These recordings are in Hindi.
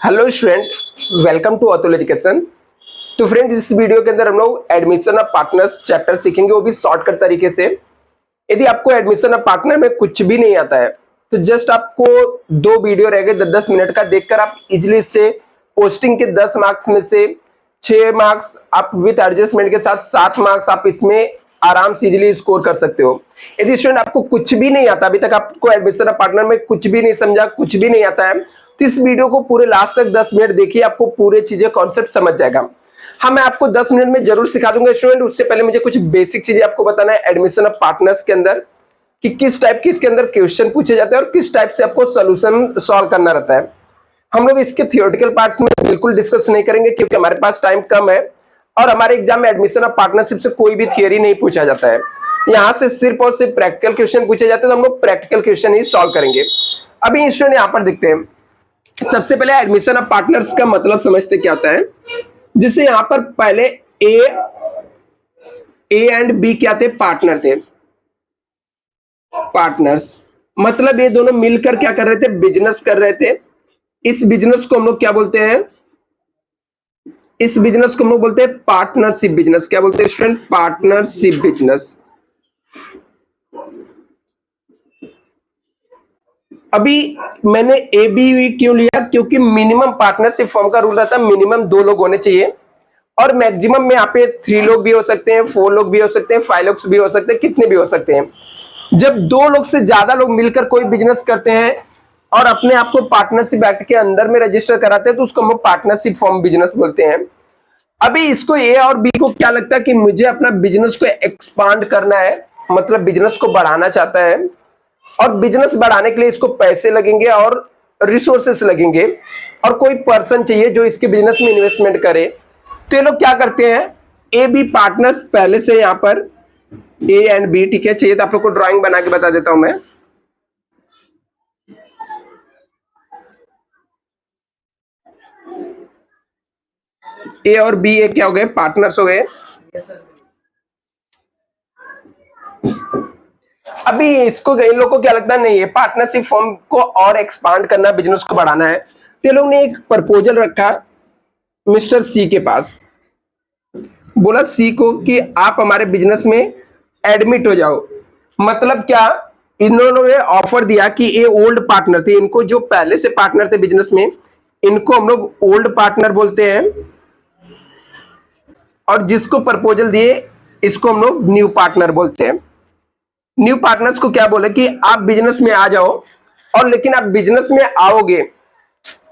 Hello student, welcome to Atul education. तो फ्रेंड, इस वीडियो के अंदर हम लोग एडमिशन ऑफ पार्टनर्स चैप्टर सीखेंगे, वो भी शॉर्टकट तरीके से। यदि आपको एडमिशन ऑफ पार्टनर में कुछ भी नहीं आता है तो जस्ट आपको दो वीडियो रहेंगे 10-10 मिनट का, देखकर आप इजिली से पोस्टिंग के 10 मार्क्स में से 6 मार्क्स आप विद एडजस्टमेंट के साथ 7 मार्क्स आप इसमें आराम से इजिली स्कोर कर सकते हो। यदि स्टूडेंट आपको कुछ भी नहीं आता, अभी तक आपको एडमिशन ऑफ पार्टनर में कुछ भी नहीं समझा, कुछ भी नहीं आता है, तो इस वीडियो को पूरे लास्ट तक 10 मिनट देखिए, आपको पूरे चीजें कॉन्सेप्ट समझ जाएगा। हाँ, मैं आपको 10 मिनट में जरूर सिखा दूंगा स्टूडेंट। उससे पहले मुझे कुछ बेसिक चीजें आपको बताना है एडमिशन ऑफ पार्टनर्स के अंदर, कि किस टाइप के इसके अंदर क्वेश्चन पूछे जाते हैं और किस टाइप से आपको सोल्यूशन सॉल्व करना रहता है। हम लोग इसके थियोरेटिकल पार्ट्स में बिल्कुल डिस्कस नहीं करेंगे क्योंकि हमारे पास टाइम कम है और हमारे एग्जाम में एडमिशन ऑफ पार्टनरशिप से कोई भी थियरी नहीं पूछा जाता है। यहाँ से सिर्फ और सिर्फ प्रैक्टिकल क्वेश्चन पूछे जाते हैं, तो हम लोग प्रैक्टिकल क्वेश्चन ही सॉल्व करेंगे। अभी स्टूडेंट यहाँ पर देखते हैं, सबसे पहले एडमिशन ऑफ पार्टनर्स का मतलब समझते क्या होता है। जिससे यहां पर पहले ए एंड बी क्या थे, पार्टनर थे। पार्टनर्स मतलब ये दोनों मिलकर क्या कर रहे थे, बिजनेस कर रहे थे। इस बिजनेस को हम लोग क्या बोलते हैं, इस बिजनेस को हम लोग बोलते हैं पार्टनरशिप बिजनेस। क्या बोलते हैं स्टूडेंट, पार्टनरशिप बिजनेस। अभी मैंने ए बी क्यों लिया, क्योंकि मिनिमम पार्टनरशिप फॉर्म का रूल रहता है मिनिमम 2 लोग होने चाहिए, और मैक्सिमम में यहाँ पे 3 लोग भी हो सकते हैं, 4 लोग भी हो सकते हैं, 5 लोग भी हो सकते हैं, कितने भी हो सकते हैं। जब 2 लोग से ज्यादा लोग मिलकर कोई बिजनेस करते हैं और अपने आप को पार्टनरशिप एक्ट के अंदर में रजिस्टर कराते हैं, तो उसको हम पार्टनरशिप फॉर्म बिजनेस बोलते हैं। अभी इसको ए और बी को क्या लगता है कि मुझे अपना बिजनेस को एक्सपांड करना है, मतलब बिजनेस को बढ़ाना चाहता है, और बिजनेस बढ़ाने के लिए इसको पैसे लगेंगे और रिसोर्सेस लगेंगे, और कोई पर्सन चाहिए जो इसके बिजनेस में इन्वेस्टमेंट करे। तो ये लोग क्या करते हैं, ए बी पार्टनर्स पहले से यहां पर ए एंड बी, ठीक है, चाहिए तो आप लोग को ड्राइंग बना के बता देता हूं मैं। ए और बी ये क्या हो गए, पार्टनर्स हो गए। अभी इसको इन लोग को क्या लगता है, नहीं है पार्टनरशिप फॉर्म को और एक्सपांड करना, बिजनेस को बढ़ाना है। तो ये लोग ने एक प्रपोजल रखा मिस्टर सी के पास, बोला सी को कि आप हमारे बिजनेस में एडमिट हो जाओ। मतलब क्या, इन्होंने ऑफर दिया कि ये ओल्ड पार्टनर थे, इनको जो पहले से पार्टनर थे बिजनेस में, इनको हम लोग ओल्ड पार्टनर बोलते हैं, और जिसको प्रपोजल दिए इसको हम लोग न्यू पार्टनर बोलते हैं। न्यू पार्टनर्स को क्या बोले कि आप बिजनेस में आ जाओ, और लेकिन आप बिजनेस में आओगे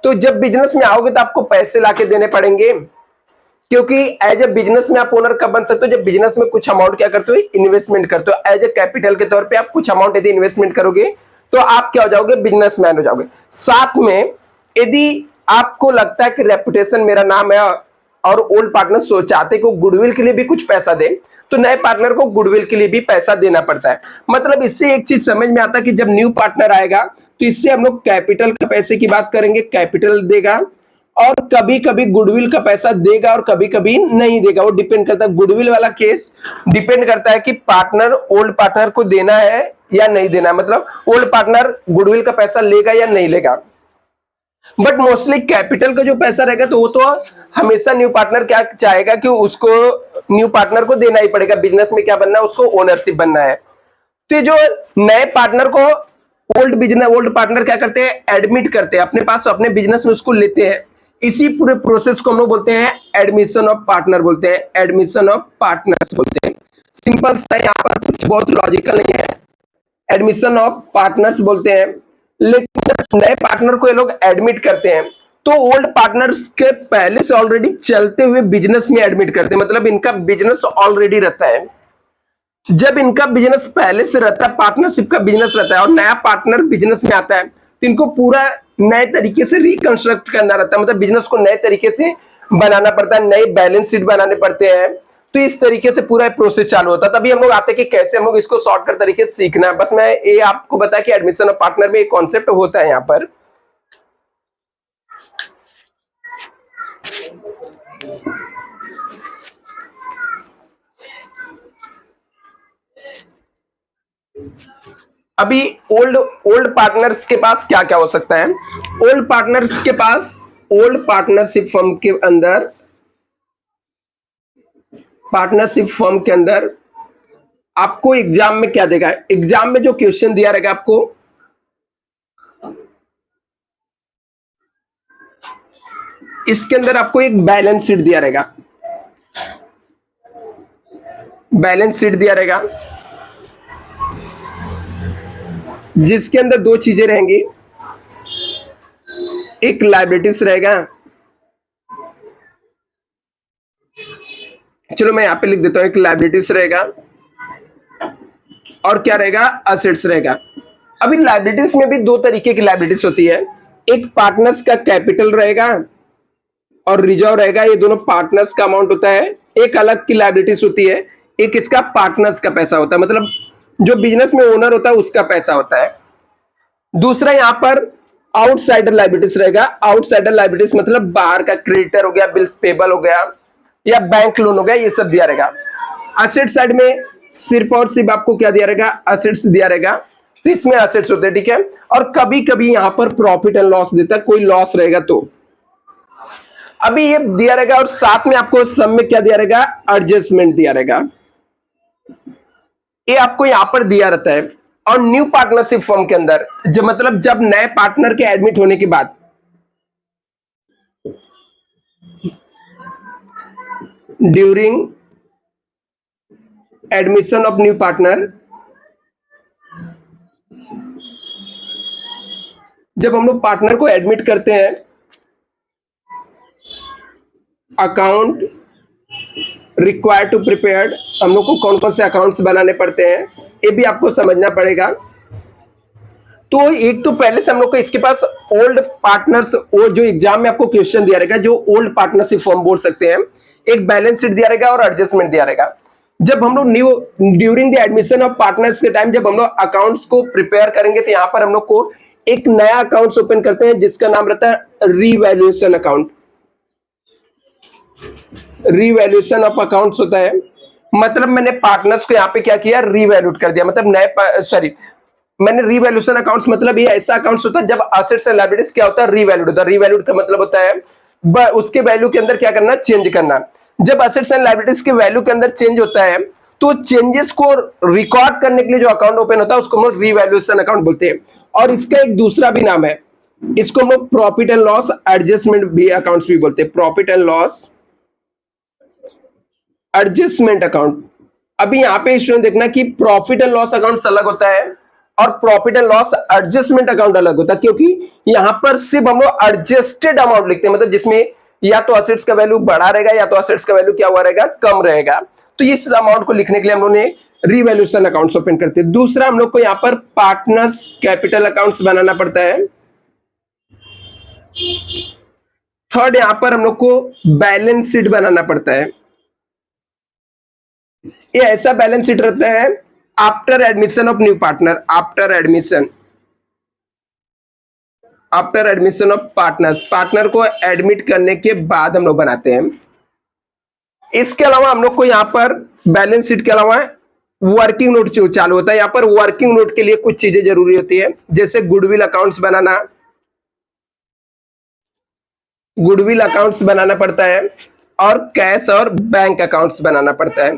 तो जब बिजनेस में आओगे तो आपको पैसे लाके देने पड़ेंगे, क्योंकि एज ए बिजनेस में आप ओनर कब बन सकते हो, जब बिजनेस में कुछ अमाउंट क्या करते हो, इन्वेस्टमेंट करते हो। एज ए कैपिटल के तौर पे आप कुछ अमाउंट यदि इन्वेस्टमेंट करोगे तो आप क्या हो जाओगे, बिजनेसमैन हो जाओगे। साथ में यदि आपको लगता है कि रेपुटेशन मेरा नाम है और ओल्ड पार्टनर चाहते कि गुडविल के लिए भी कुछ पैसा दे, तो नए पार्टनर को गुडविल के लिए भी पैसा देना पड़ता है। मतलब इससे एक चीज समझ में आता है कि जब न्यू पार्टनर आएगा तो इससे हम लोग कैपिटल के पैसे की बात करेंगे, कैपिटल देगा, और कभी कभी गुडविल का पैसा देगा और कभी कभी नहीं देगा। वो डिपेंड करता है, गुडविल वाला केस डिपेंड करता है कि पार्टनर ओल्ड पार्टनर को देना है या नहीं देना है, मतलब ओल्ड पार्टनर गुडविल का पैसा लेगा या नहीं लेगा। बट मोस्टली कैपिटल का जो पैसा रहेगा तो वो तो हमेशा न्यू पार्टनर क्या चाहेगा कि उसको न्यू पार्टनर को देना ही पड़ेगा। बिजनेस में क्या बनना है, उसको ओनरशिप बनना है। तो जो नए पार्टनर को ओल्ड पार्टनर क्या करते हैं, एडमिट करते हैं अपने पास, अपने बिजनेस में उसको लेते हैं। इसी पूरे प्रोसेस को हम लोग बोलते हैं एडमिशन ऑफ पार्टनर बोलते हैं, एडमिशन ऑफ पार्टनर्स बोलते हैं। सिंपल सा, यहाँ पर कुछ बहुत लॉजिकल नहीं है, एडमिशन ऑफ पार्टनर्स बोलते हैं। लेकिन जब नए पार्टनर को ये लोग एडमिट करते हैं तो ओल्ड पार्टनर्स के पहले से ऑलरेडी चलते हुए बिजनेस में एडमिट करते हैं, मतलब इनका बिजनेस ऑलरेडी रहता है। जब इनका बिजनेस पहले से रहता है, पार्टनरशिप का बिजनेस रहता है, और नया पार्टनर बिजनेस में आता है, तो इनको पूरा नए तरीके से रिकंस्ट्रक्ट करना रहता है, मतलब बिजनेस को नए तरीके से बनाना पड़ता है, नए बैलेंस शीट बनाने पड़ते हैं। तो इस तरीके से पूरा प्रोसेस चालू होता है। तभी हम लोग आते हैं कि कैसे हम लोग इसको शॉर्टकट तरीके से सीखना है। बस मैं ये आपको बताया कि एडमिशन ऑफ पार्टनर में एक कॉन्सेप्ट होता है यहाँ पर। अभी ओल्ड पार्टनर्स के पास क्या क्या हो सकता है, ओल्ड पार्टनर्स के पास ओल्ड पार्टनरशिप फर्म के अंदर, पार्टनरशिप फर्म के अंदर आपको एग्जाम में क्या देगा, एग्जाम में जो क्वेश्चन दिया रहेगा आपको, इसके अंदर आपको एक बैलेंस शीट दिया रहेगा, बैलेंस शीट दिया रहेगा जिसके अंदर दो चीजें रहेंगी, एक लायबिलिटीज रहेगा, चलो मैं यहां पे लिख देता हूं, एक लायबिलिटीज रहेगा और क्या रहेगा, असेट्स रहेगा। अभी लायबिलिटीज में भी दो तरीके की लायबिलिटीज होती है, एक पार्टनर्स का कैपिटल रहेगा और रिजर्व रहेगा, ये दोनों पार्टनर्स का अमाउंट होता है। एक अलग की लायबिलिटीज होती है, एक इसका पार्टनर्स का पैसा होता है, मतलब जो बिजनेस में ओनर होता है उसका पैसा होता है। दूसरा यहां पर आउटसाइडर लायबिलिटीज रहेगा, आउटसाइडर लायबिलिटीज मतलब बाहर का क्रेडिटर हो गया, बिल्स पेबल हो गया या बैंक लोन हो गया, ये सब दिया रहेगा। असेट साइड में सिर्फ और सिर्फ आपको क्या दिया रहेगा, असेट्स दिया रहेगा, तो इसमें असेट्स होते हैं, ठीक है। और कभी कभी यहां पर प्रॉफिट एंड लॉस देता है, कोई लॉस रहेगा तो। अभी ये दिया रहेगा और साथ में आपको सब में क्या दिया रहेगा, एडजस्टमेंट दिया रहेगा, ये आपको यहां पर दिया रहता है। और न्यू पार्टनरशिप फर्म के अंदर जो मतलब जब नए पार्टनर के एडमिट होने के बाद, during admission of new partner, जब हम लोग पार्टनर को एडमिट करते हैं, अकाउंट रिक्वायर्ड टू प्रिपेयर्ड, हम लोग को कौन कौन से अकाउंट्स बनाने पड़ते हैं ये भी आपको समझना पड़ेगा। तो एक तो पहले से हम लोग को इसके पास ओल्ड पार्टनर्स, और जो एग्जाम में आपको क्वेश्चन दिया रहेगा, जो ओल्ड पार्टनरशिप फॉर्म बोल सकते हैं, एक बैलेंस शीट दिया रहेगा और एडजस्टमेंट दिया रहेगा। जब हम लोग new during the admission of partners के टाइम जब हम लोग अकाउंट्स को प्रिपेयर करेंगे, तो यहां पर हम लोग को एक नया अकाउंट्स ओपन करते हैं जिसका नाम रहता है revaluation account. Revaluation of accounts होता है, मतलब मैंने पार्टनर्स को यहाँ पे क्या किया, रीवैल्यूट कर दिया, मतलब नए, सॉरी, मैंने रीवैल्यूएशन अकाउंट्स मतलब ये ऐसा अकाउंट्स होता है जब असेट्स एंड लायबिलिटीज क्या होता है, रीवैल्यूड होता है। रीवैल्यूड का मतलब होता है उसके वैल्यू के अंदर क्या करना, चेंज करना। जब असेट्स एंड लायबिलिटीज के वैल्यू के अंदर चेंज होता है, तो चेंजेस को रिकॉर्ड करने के लिए जो अकाउंट ओपन होता है उसको हम लोग रीवैल्यूएशन अकाउंट बोलते हैं। और इसका एक दूसरा भी नाम है, इसको हम लोग प्रॉफिट एंड लॉस एडजस्टमेंट भी अकाउंट्स भी बोलते हैं, profit and loss adjustment account. अभी यहां पे स्टूडेंट देखना कि प्रॉफिट एंड लॉस अकाउंट अलग होता है और profit and loss adjustment account अलग होता है, क्योंकि यहां पर सिर्फ हम लोग एडजस्टेड अमाउंट लिखते हैं, मतलब जिसमें या तो असेट्स का वैल्यू बढ़ा रहेगा या तो असेट्स का वैल्यू क्या हुआ रहेगा, कम रहेगा। तो इस अमाउंट को लिखने के लिए हम लोग ने रीवैल्यूएशन अकाउंट्स ओपन करते हैं। दूसरा हम लोग को यहां पर पार्टनर्स कैपिटल अकाउंट्स बनाना पड़ता है। थर्ड यहां पर हम लोग को बैलेंस शीट बनाना पड़ता है। ये ऐसा बैलेंस शीट रहता है after admission of new partner, after admission of partners, partner को एडमिट करने के बाद हम लोग बनाते हैं। इसके अलावा हम लोग को यहां पर बैलेंस शीट के अलावा वर्किंग नोट जो चालू होता है, यहां पर वर्किंग नोट के लिए कुछ चीजें जरूरी होती है, जैसे गुडविल अकाउंट्स बनाना, गुडविल अकाउंट्स बनाना पड़ता है और कैश और बैंक अकाउंट्स बनाना पड़ता है।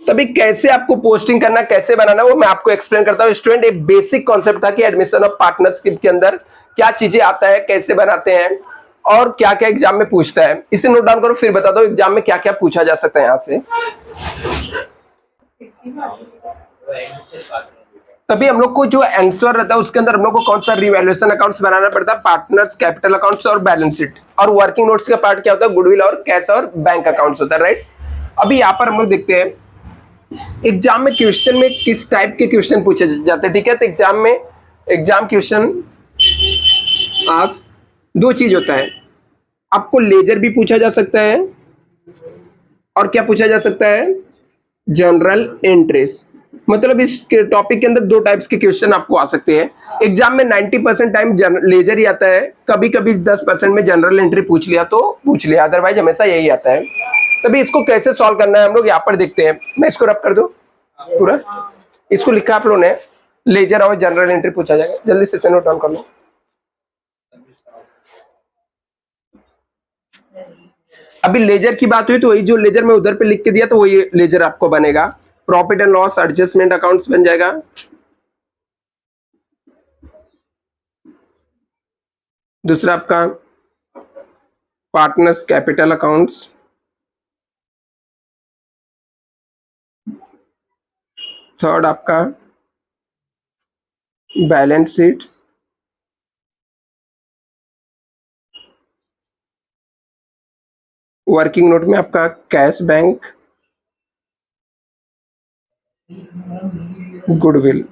तभी कैसे आपको पोस्टिंग करना, कैसे बनाना, वो मैं आपको एक्सप्लेन करता हूं। स्टूडेंट एक बेसिक कॉन्सेप्ट था कि एडमिशन ऑफ पार्टनरशिप के अंदर क्या चीजें आता है, कैसे बनाते हैं और क्या क्या एग्जाम में पूछता है, इसे नोट डाउन करो, फिर बता दो एग्जाम में क्या क्या पूछा जा सकता है यहां से। तभी हम लोग को जो आंसर रहता है उसके अंदर हम लोग को कौन सा रिवैल्यूएशन अकाउंट्स बनाना पड़ता है, पार्टनर्स कैपिटल अकाउंट्स और बैलेंस शीट। और वर्किंग नोट्स का पार्ट क्या होता है, गुडविल और कैश और बैंक अकाउंट्स होता है, राइट। अभी यहाँ पर हम लोग देखते हैं एग्जाम में क्वेश्चन में किस टाइप के क्वेश्चन पूछे जाते हैं, ठीक है। तो एग्जाम क्वेश्चन आज दो चीज होता है, आपको लेजर भी पूछा जा सकता है और क्या पूछा जा सकता है, जनरल इंटरेस्ट। मतलब इस टॉपिक के अंदर दो टाइप्स के क्वेश्चन आपको आ सकते हैं। एग्जाम में 90% टाइम लेजर ही आता है, कभी कभी 10% में जनरल एंट्री पूछ लिया तो पूछ लिया, अदरवाइज हमेशा यही आता है। तभी इसको कैसे सॉल्व करना है हम लोग यहाँ पर देखते हैं। मैं इसको रब कर दूं पूरा, इसको लिखा आप लोगों ने, लेजर और जनरल एंट्री पूछा जाएगा, जल्दी से नोट डाउन कर लो। अभी लेजर की बात हुई तो वही जो लेजर में उधर पे लिख के दिया तो वही लेजर आपको बनेगा। Profit and loss adjustment accounts बन जाएगा। दूसरा आपका पार्टनर्स कैपिटल अकाउंट्स। थर्ड आपका बैलेंस शीट। वर्किंग नोट में आपका कैश बैंक, गुडविल।